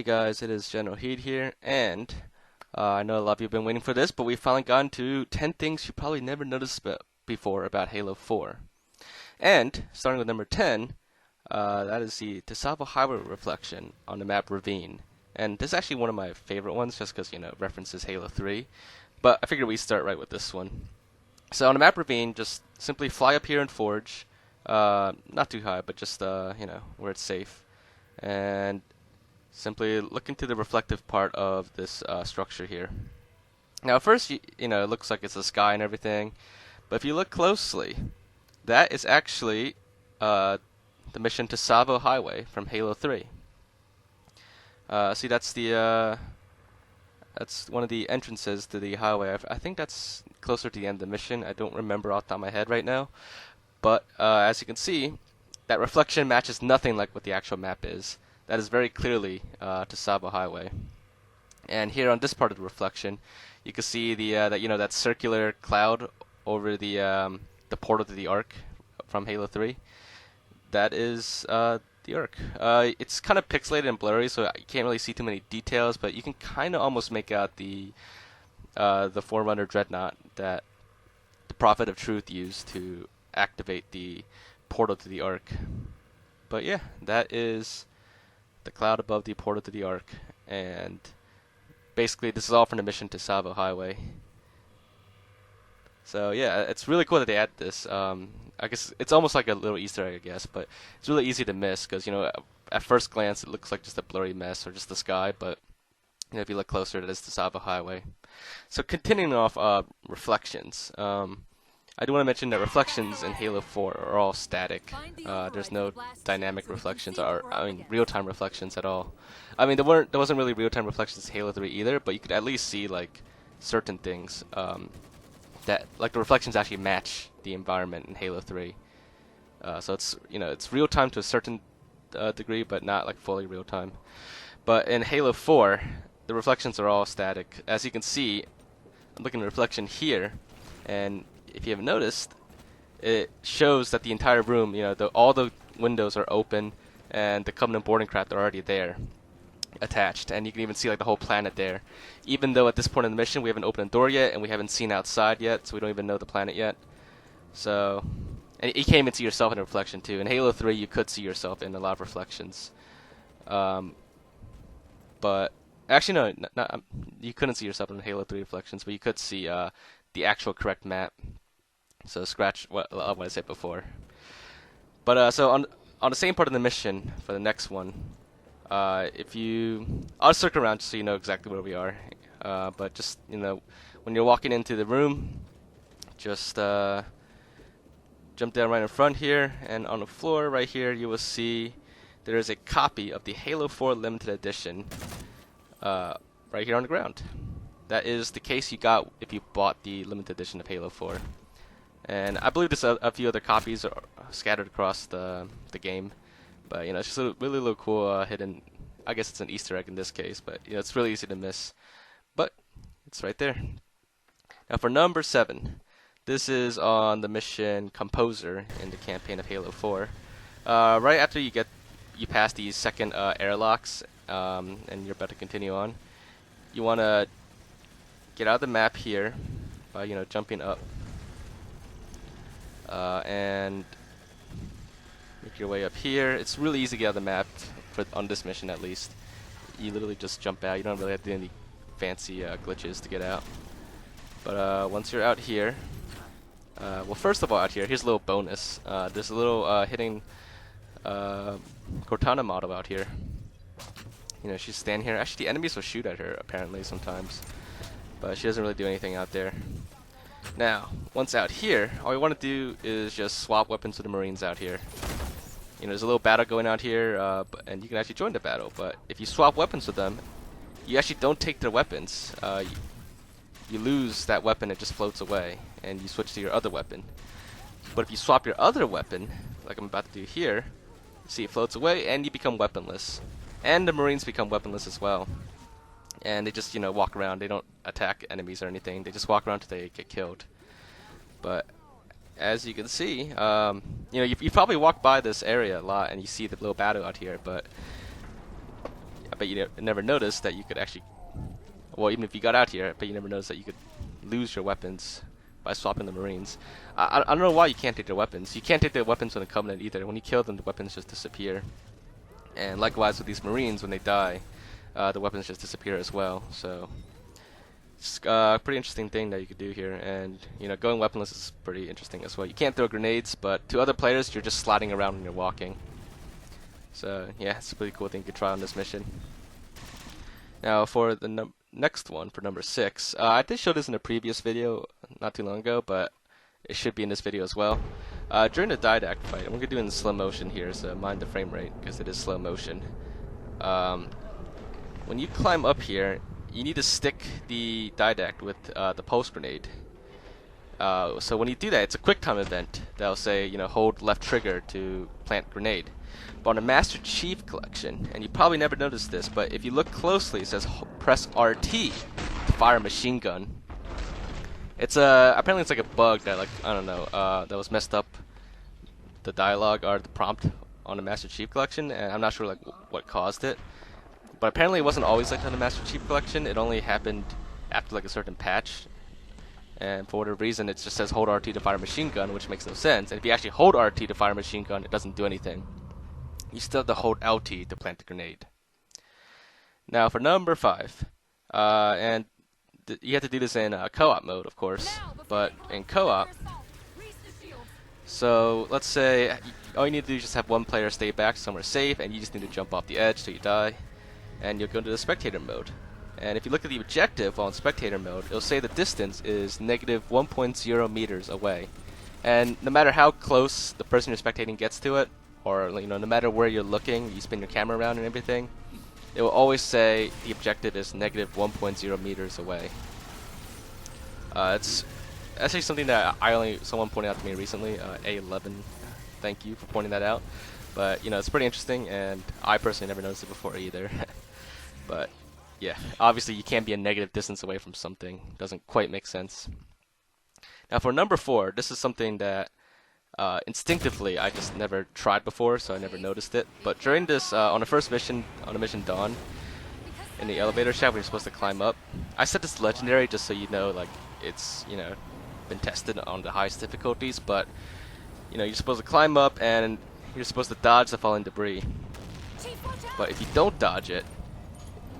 guys, it is Generalkidd here, and I know a lot of you have been waiting for this, but we finally gotten to 10 things you probably never noticed before about Halo 4. And, starting with number 10, that is the Tsavo highway reflection on the map Ravine. And this is actually one of my favorite ones, just because, it references Halo 3. But I figured we'd start right with this one. So on the map Ravine, just simply fly up here and forge. Not too high, but just, where it's safe. And simply look into the reflective part of this structure here. Now, at first, it looks like it's the sky and everything, but if you look closely, that is actually the mission to Tsavo Highway from Halo 3. See, that's one of the entrances to the highway. I think that's closer to the end of the mission. I don't remember off the top of my head right now, but as you can see, that reflection matches nothing like what the actual map is. That is very clearly to Tsavo Highway. And here on this part of the reflection, you can see the that circular cloud over the portal to the Ark from Halo 3. That is the Ark. It's kind of pixelated and blurry, so you can't really see too many details, but you can kind of almost make out the Forerunner Dreadnought that the Prophet of Truth used to activate the portal to the Ark. But yeah, that is the cloud above the portal to the Ark, and basically this is all from the mission to Tsavo Highway. So yeah, it's really cool that they add this. I guess it's almost like a little Easter egg, I guess, but it's really easy to miss because at first glance it looks like just a blurry mess or just the sky, but if you look closer, it is the Tsavo Highway. So continuing off reflections. I do want to mention that reflections in Halo 4 are all static. There's no dynamic reflections, or real-time reflections at all. There wasn't really real-time reflections in Halo 3 either, but you could at least see certain things that the reflections actually match the environment in Halo 3. So it's real-time to a certain degree, but not fully real-time. But in Halo 4, the reflections are all static. As you can see, I'm looking at the reflection here, and if you haven't noticed, it shows that the entire room, all the windows are open, and the Covenant boarding craft are already there, attached, and you can even see the whole planet there. Even though at this point in the mission we haven't opened a door yet, and we haven't seen outside yet, so we don't even know the planet yet. So, and you can't even see yourself in a reflection too. In Halo 3, you could see yourself in a lot of reflections, but actually no, you couldn't see yourself in Halo 3 reflections, but you could see the actual correct map. So scratch what I said before. But so on the same part of the mission for the next one, I'll circle around just so you know exactly where we are. But just when you're walking into the room, just jump down right in front here, and on the floor right here you will see there is a copy of the Halo 4 Limited Edition right here on the ground. That is the case you got if you bought the limited edition of Halo 4. And I believe there's a few other copies are scattered across the game. But, it's just a really little cool hidden, I guess it's an Easter egg in this case, but, it's really easy to miss. But, it's right there. Now for number 7, this is on the mission Composer in the campaign of Halo 4. Right after you pass these second airlocks, and you're about to continue on, you want to get out of the map here by jumping up and make your way up here. It's really easy to get out of the map on this mission, at least. You literally just jump out. You don't really have to do any fancy glitches to get out. But once you're out here, well, first of all, out here, here's a little bonus. There's a little hidden Cortana model out here. She's standing here. Actually, the enemies will shoot at her apparently sometimes, but she doesn't really do anything out there. Now, once out here, all you want to do is just swap weapons with the Marines out here. There's a little battle going out here, and you can actually join the battle. But if you swap weapons with them, you actually don't take their weapons. You lose that weapon, it just floats away, and you switch to your other weapon. But if you swap your other weapon, like I'm about to do here, see it floats away, and you become weaponless. And the Marines become weaponless as well. And they just, walk around. They don't attack enemies or anything. They just walk around until they get killed. But as you can see, you probably walk by this area a lot and you see the little battle out here. But I bet you never noticed that you could actually, well, even if you got out here, I bet you never noticed that you could lose your weapons by swapping the Marines. I don't know why you can't take their weapons. You can't take their weapons on the Covenant either. When you kill them, the weapons just disappear. And likewise with these Marines, when they die, the weapons just disappear as well. So it's a pretty interesting thing that you could do here. And you know, going weaponless is pretty interesting as well. You can't throw grenades, but to other players, you're just sliding around when you're walking. So yeah, it's a pretty cool thing you could try on this mission. Now for the next one, for number 6, I did show this in a previous video not too long ago, but it should be in this video as well. During the Didact fight, and we're going to do it in slow motion here, so mind the frame rate, because it is slow motion. When you climb up here, you need to stick the Didact with the pulse grenade. So when you do that, it's a quick time event that'll say, you know, hold left trigger to plant grenade. But on the Master Chief Collection, and you probably never noticed this, but if you look closely, it says press RT to fire a machine gun. It's apparently it's like a bug that, like, I don't know, that was messed up the dialogue or the prompt on the Master Chief Collection, and I'm not sure like what caused it. But apparently it wasn't always like that on the Master Chief Collection. It only happened after like a certain patch. And for whatever reason, it just says hold RT to fire a machine gun, which makes no sense. And if you actually hold RT to fire a machine gun, it doesn't do anything. You still have to hold LT to plant the grenade. Now for number 5, and you have to do this in co-op mode, of course, but in co-op, so let's say all you need to do is just have one player stay back somewhere safe, and you just need to jump off the edge till you die, and you'll go into the Spectator mode. And if you look at the objective on Spectator mode, it'll say the distance is negative 1.0 meters away. And no matter how close the person you're spectating gets to it, or you know, no matter where you're looking, you spin your camera around and everything, it will always say the objective is negative 1.0 meters away. It's actually something that someone pointed out to me recently, A11. Thank you for pointing that out. But you know, it's pretty interesting, and I personally never noticed it before either. But yeah, obviously you can't be a negative distance away from something. Doesn't quite make sense. Now for number 4, this is something that instinctively I just never tried before, so I never noticed it. But during this, on the first mission, on the mission Dawn, in the elevator shaft, we're supposed to climb up. I set this legendary just so you know, like, it's, you know, been tested on the highest difficulties, but you know, you're supposed to climb up and you're supposed to dodge the falling debris. But if you don't dodge it,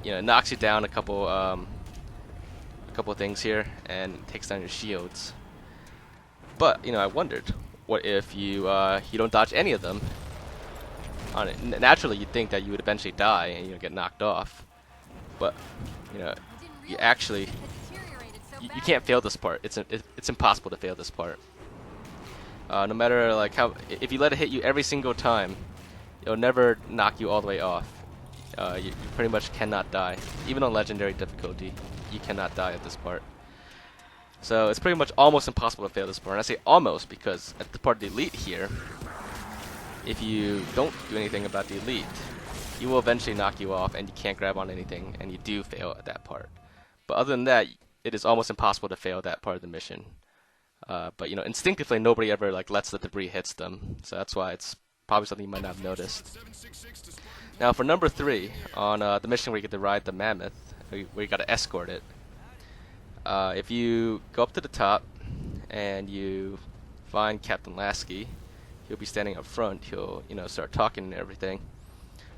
you know, it knocks you down a couple things here and takes down your shields. But you know, I wondered, what if you don't dodge any of them? On it, naturally, you'd think that you would eventually die and get knocked off. But you know, you actually you can't fail this part. It's impossible to fail this part. No matter like if you let it hit you every single time, it'll never knock you all the way off. You pretty much cannot die. Even on legendary difficulty, you cannot die at this part. So it's pretty much almost impossible to fail this part. And I say almost because at the part of the elite here, if you don't do anything about the elite, he will eventually knock you off and you can't grab on anything, and you do fail at that part. But other than that, it is almost impossible to fail that part of the mission. But you know, instinctively nobody ever like lets the debris hits them, so that's why it's probably something you might not have noticed. Now for number 3, on the mission where you get to ride the mammoth, where you got to escort it, if you go up to the top and you find Captain Lasky, he'll be standing up front. He'll start talking and everything.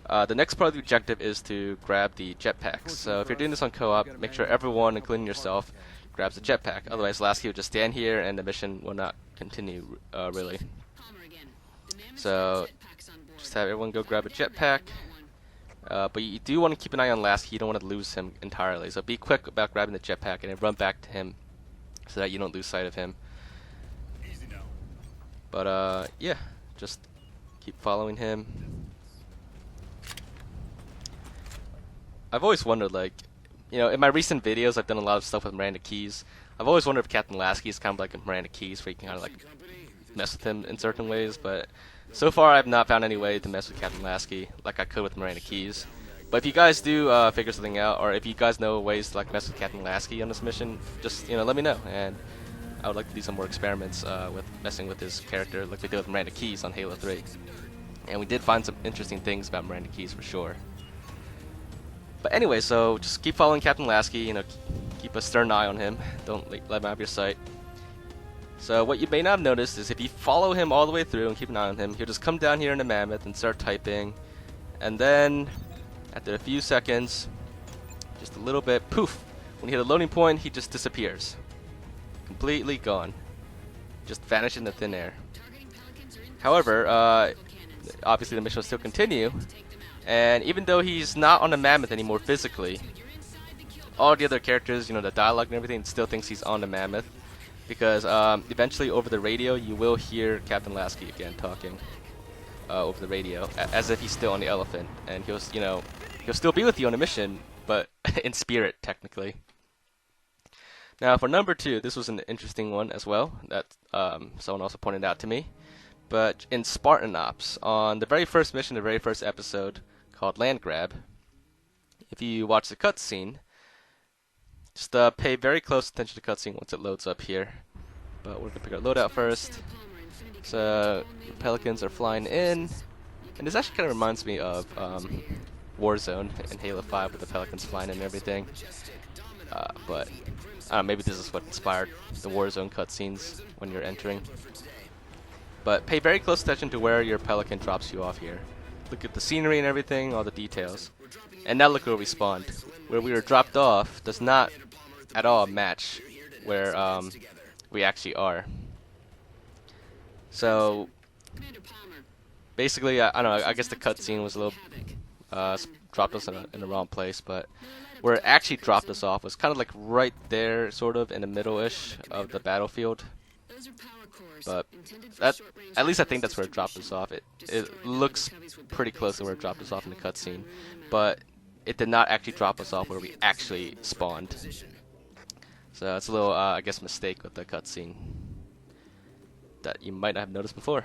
The next part of the objective is to grab the jetpacks. So if you're doing this on co-op, make sure everyone, including yourself, grabs the jetpack. Otherwise, Lasky will just stand here and the mission will not continue, really. So just have everyone go grab a jetpack. But you do want to keep an eye on Lasky. You don't want to lose him entirely. So be quick about grabbing the jetpack and then run back to him so that you don't lose sight of him. But yeah, just keep following him. I've always wondered, like, in my recent videos, I've done a lot of stuff with Miranda Keys. I've always wondered if Captain Lasky is kind of like a Miranda Keys, where you can kind of like mess with him in certain ways. But so far, I've not found any way to mess with Captain Lasky like I could with Miranda Keys. But if you guys do figure something out, or if you guys know ways to like mess with Captain Lasky on this mission, just let me know, and I would like to do some more experiments with messing with his character, like we did with Miranda Keys on Halo 3. And we did find some interesting things about Miranda Keys for sure. anyway, so just keep following Captain Lasky. You know, keep a stern eye on him. Don't let him out of your sight. So what you may not have noticed is if you follow him all the way through and keep an eye on him, he'll just come down here in the Mammoth and start typing, and then after a few seconds, just a little bit, poof, when you hit a loading point, he just disappears. Completely gone. Just vanished into thin air. However, obviously the mission will still continue, and even though he's not on the Mammoth anymore physically, all the other characters, you know, the dialogue and everything, still thinks he's on the Mammoth. Because eventually over the radio you will hear Captain Lasky again talking over the radio as if he's still on the elephant, and he'll still be with you on a mission, but in spirit technically. Now for number 2, this was an interesting one as well that someone also pointed out to me. But in Spartan Ops, on the very first mission, the very first episode called Land Grab, if you watch the cutscene, just pay very close attention to the cutscene once it loads up here. But we're going to pick our loadout first. So, the Pelicans are flying in. And this actually kind of reminds me of Warzone in Halo 5 with the Pelicans flying in and everything. But, I don't know, maybe this is what inspired the Warzone cutscenes when you're entering. But pay very close attention to where your Pelican drops you off here. Look at the scenery and everything, all the details. And now look where we spawned. Where we were dropped off does not at all match where we actually are. So basically, I don't know, I guess the cutscene was a little dropped us in the wrong place, but where it actually dropped us off was kind of like right there, sort of in the middle-ish of the battlefield. But at least I think that's where it dropped us off. It looks pretty close to where it dropped us off in the cutscene, but it did not actually drop us off where we actually spawned. So it's a little, I guess, mistake with the cutscene that you might not have noticed before.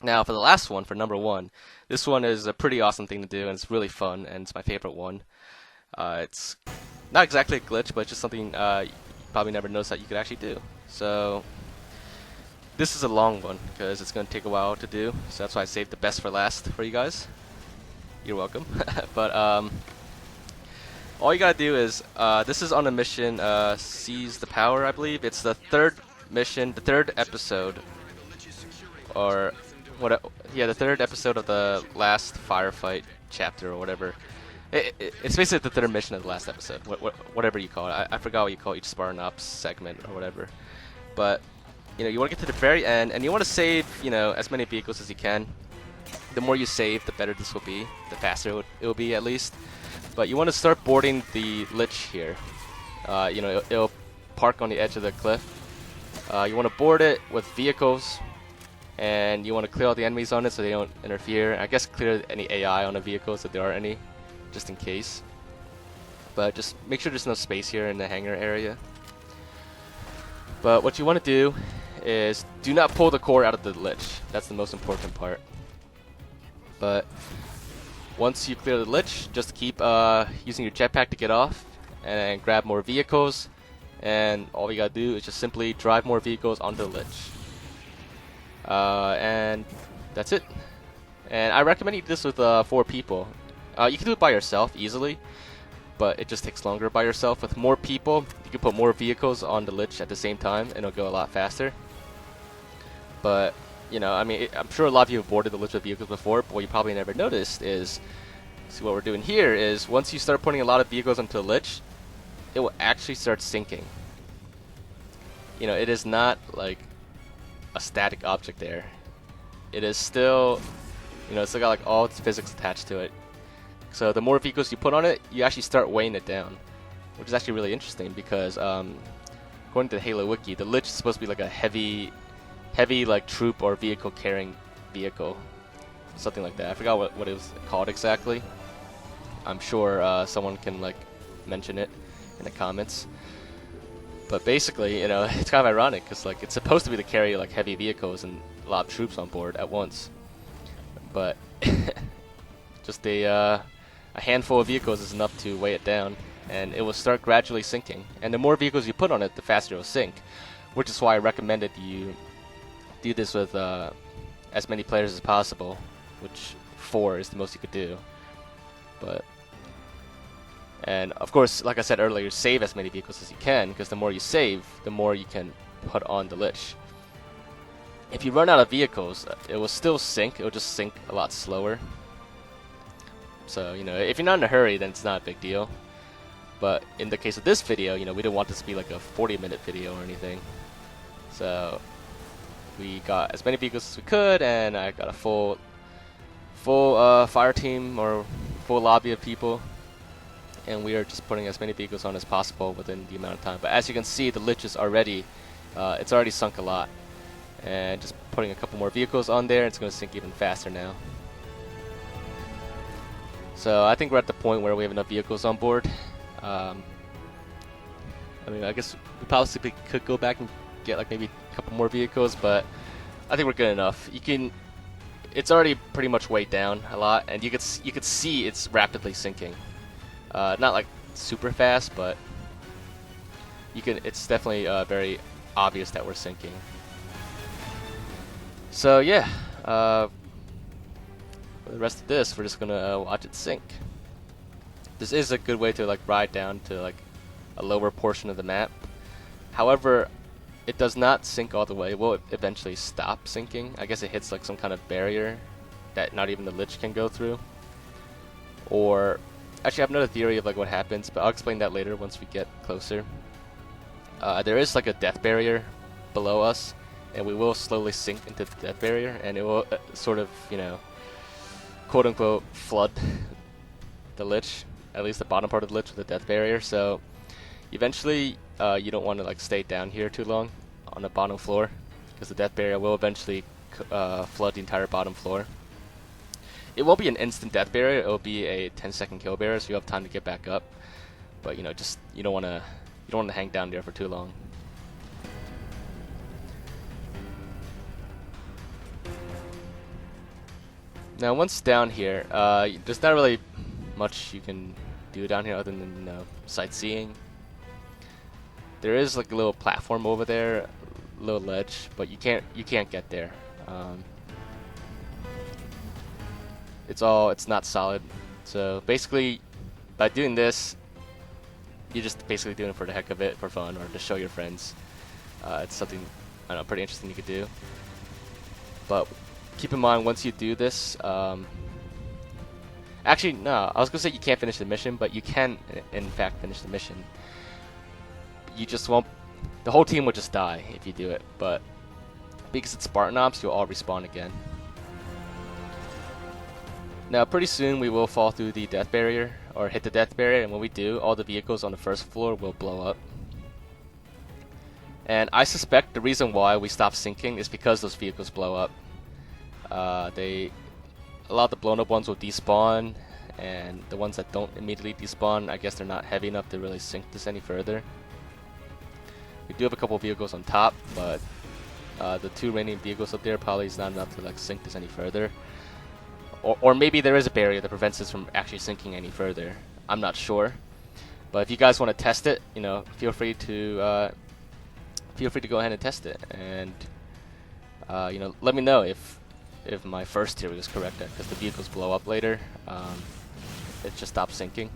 Now for the last one, for number 1, this one is a pretty awesome thing to do, and it's really fun, and it's my favorite one. It's not exactly a glitch, but it's just something you probably never noticed that you could actually do. So this is a long one because it's going to take a while to do, so that's why I saved the best for last for you guys. You're welcome. But all you gotta do is this is on a mission, Seize the Power, I believe. It's the third mission, the third episode, or what? Yeah, the third episode of the last firefight chapter or whatever. It's basically the third mission of the last episode, whatever you call it. I forgot what you call each Spartan Ops segment or whatever. But you know, you want to get to the very end, and you want to save, you know, as many vehicles as you can. The more you save, the better this will be. The faster it will be, at least. But you want to start boarding the Lich here. You know, it'll park on the edge of the cliff. You want to board it with vehicles, and you want to clear all the enemies on it so they don't interfere. I guess clear any AI on the vehicles if there are any, just in case. But just make sure there's no space here in the hangar area. But what you want to do is do not pull the core out of the Lich. That's the most important part. But once you clear the Lich, just keep using your jetpack to get off and grab more vehicles, and all you gotta do is just simply drive more vehicles onto the Lich. And that's it. And I recommend you do this with 4 people. You can do it by yourself easily, but it just takes longer by yourself. With more people, you can put more vehicles on the Lich at the same time, and it'll go a lot faster. But you know, I mean, I'm sure a lot of you have boarded the Lich with vehicles before, but what you probably never noticed is, see what we're doing here is, once you start putting a lot of vehicles onto the Lich, it will actually start sinking. You know, it is not like a static object there. It is still, you know, it's still got like all its physics attached to it. So the more vehicles you put on it, you actually start weighing it down, which is actually really interesting because according to the Halo Wiki, the Lich is supposed to be like a heavy like troop or vehicle carrying vehicle, something like that. I forgot what it was called exactly. I'm sure someone can like mention it in the comments. But basically, you know, it's kind of ironic because like it's supposed to be to carry like heavy vehicles and a lot of troops on board at once, but just a handful of vehicles is enough to weigh it down, and it will start gradually sinking. And the more vehicles you put on it, the faster it will sink, which is why I recommended you do this with as many players as possible, which 4 is the most you could do. But And of course, like I said earlier, save as many vehicles as you can, because the more you save, the more you can put on the Lich. If you run out of vehicles, it will still sink. It will just sink a lot slower. So, you know, if you're not in a hurry, then it's not a big deal. But in the case of this video, you know, we didn't want this to be like a 40-minute video or anything. So we got as many vehicles as we could, and I got a full fire team, or full lobby of people. And we are just putting as many vehicles on as possible within the amount of time. But as you can see, the Lich is already, it's already sunk a lot. And just putting a couple more vehicles on there, it's going to sink even faster now. So I think we're at the point where we have enough vehicles on board. I mean, I guess we possibly could go back and get like maybe a couple more vehicles, but I think we're good enough. You can, it's already pretty much weighed down a lot, and you could see it's rapidly sinking. Not like super fast, but you can. It's definitely very obvious that we're sinking. So yeah, for the rest of this, we're just gonna watch it sink. This is a good way to like ride down to like a lower portion of the map. However, it does not sink all the way. It will eventually stop sinking. I guess it hits like some kind of barrier that not even the Lich can go through. Or actually, I have another theory of like what happens, but I'll explain that later once we get closer. There is like a death barrier below us, and we will slowly sink into the death barrier, and it will sort of, you know, quote unquote flood the Lich, at least the bottom part of the Lich with the death barrier. So eventually you don't want to like stay down here too long on the bottom floor, because the death barrier will eventually flood the entire bottom floor. It won't be an instant death barrier, it will be a 10-second kill barrier, so you have time to get back up. But you know, just you don't want to hang down there for too long. Now once down here, there's not really much you can do down here other than, you know, sightseeing. There is like a little platform over there, a little ledge, but you can't get there. It's not solid. So basically, by doing this, you're just basically doing it for the heck of it, for fun, or to show your friends. It's something, I don't know, pretty interesting you could do. But keep in mind, once you do this, actually, no, I was gonna say you can't finish the mission, but you can, in fact, finish the mission. You just won't, the whole team will just die if you do it, but because it's Spartan Ops, you'll all respawn again. Now, pretty soon we will fall through the death barrier, or hit the death barrier, and when we do, all the vehicles on the first floor will blow up. And I suspect the reason why we stop sinking is because those vehicles blow up. A lot of the blown up ones will despawn, and the ones that don't immediately despawn, I guess they're not heavy enough to really sink this any further. We do have a couple vehicles on top, but the two remaining vehicles up there probably is not enough to like sink this any further. Or maybe there is a barrier that prevents this from actually sinking any further. I'm not sure. But if you guys want to test it, you know, feel free to go ahead and test it, and you know, let me know if my first theory was correct, because the vehicles blow up later, it just stops sinking.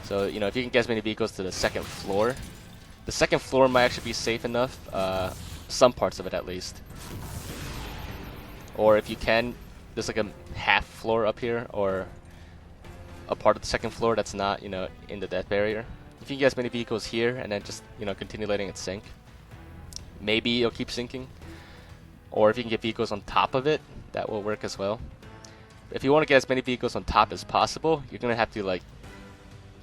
So you know, if you can get as many vehicles to the second floor might actually be safe enough, some parts of it at least. Or if you can, there's like a half floor up here, or a part of the second floor that's not, you know, in the death barrier. If you can get as many vehicles here and then just, you know, continue letting it sink, maybe it'll keep sinking. Or if you can get vehicles on top of it, that will work as well. If you want to get as many vehicles on top as possible, you're gonna have to, like,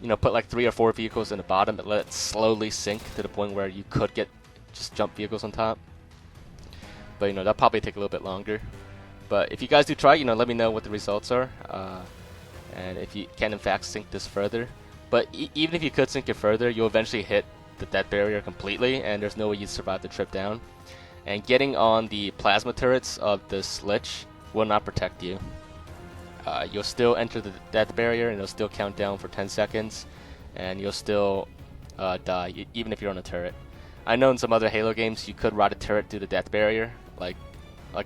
you know, put like 3 or 4 vehicles in the bottom and let it slowly sink to the point where you could get just jump vehicles on top. But you know, that'll probably take a little bit longer. But if you guys do try, you know, let me know what the results are, and if you can in fact sink this further. But even if you could sink it further, you'll eventually hit the death barrier completely, and there's no way you'd survive the trip down. And getting on the plasma turrets of this Lich will not protect you. You'll still enter the death barrier, and it'll still count down for 10 seconds, and you'll still die, even if you're on a turret. I know in some other Halo games you could ride a turret through the death barrier, like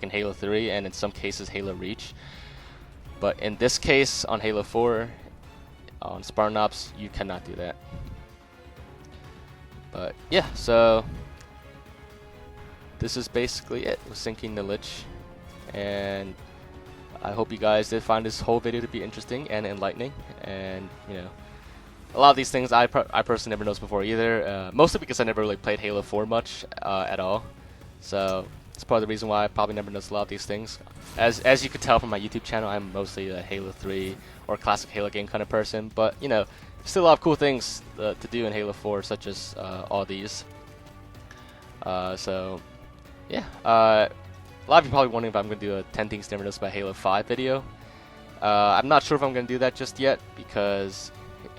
in Halo 3, and in some cases Halo Reach. But in this case, on Halo 4, On Spartan Ops, you cannot do that. But yeah, so this is basically it with syncing the Lich, and I hope you guys did find this whole video to be interesting and enlightening. And you know, a lot of these things I personally never noticed before either, mostly because I never really played Halo 4 much at all. So it's part of the reason why I probably never noticed a lot of these things. As you can tell from my YouTube channel, I'm mostly a Halo 3 or classic Halo game kind of person. But you know, still a lot of cool things to do in Halo 4, such as all these. So yeah, a lot of you probably wondering if I'm going to do a 10 things to never notice about Halo 5 video. I'm not sure if I'm going to do that just yet because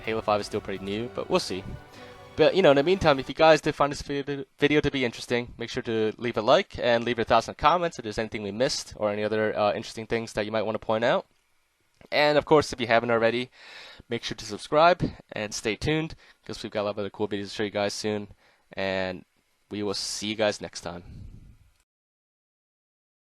Halo 5 is still pretty new, but we'll see. But you know, in the meantime, if you guys did find this video to be interesting, make sure to leave a like and leave your thoughts in the comments if there's anything we missed or any other interesting things that you might want to point out. And of course, if you haven't already, make sure to subscribe and stay tuned because we've got a lot of other cool videos to show you guys soon. And we will see you guys next time.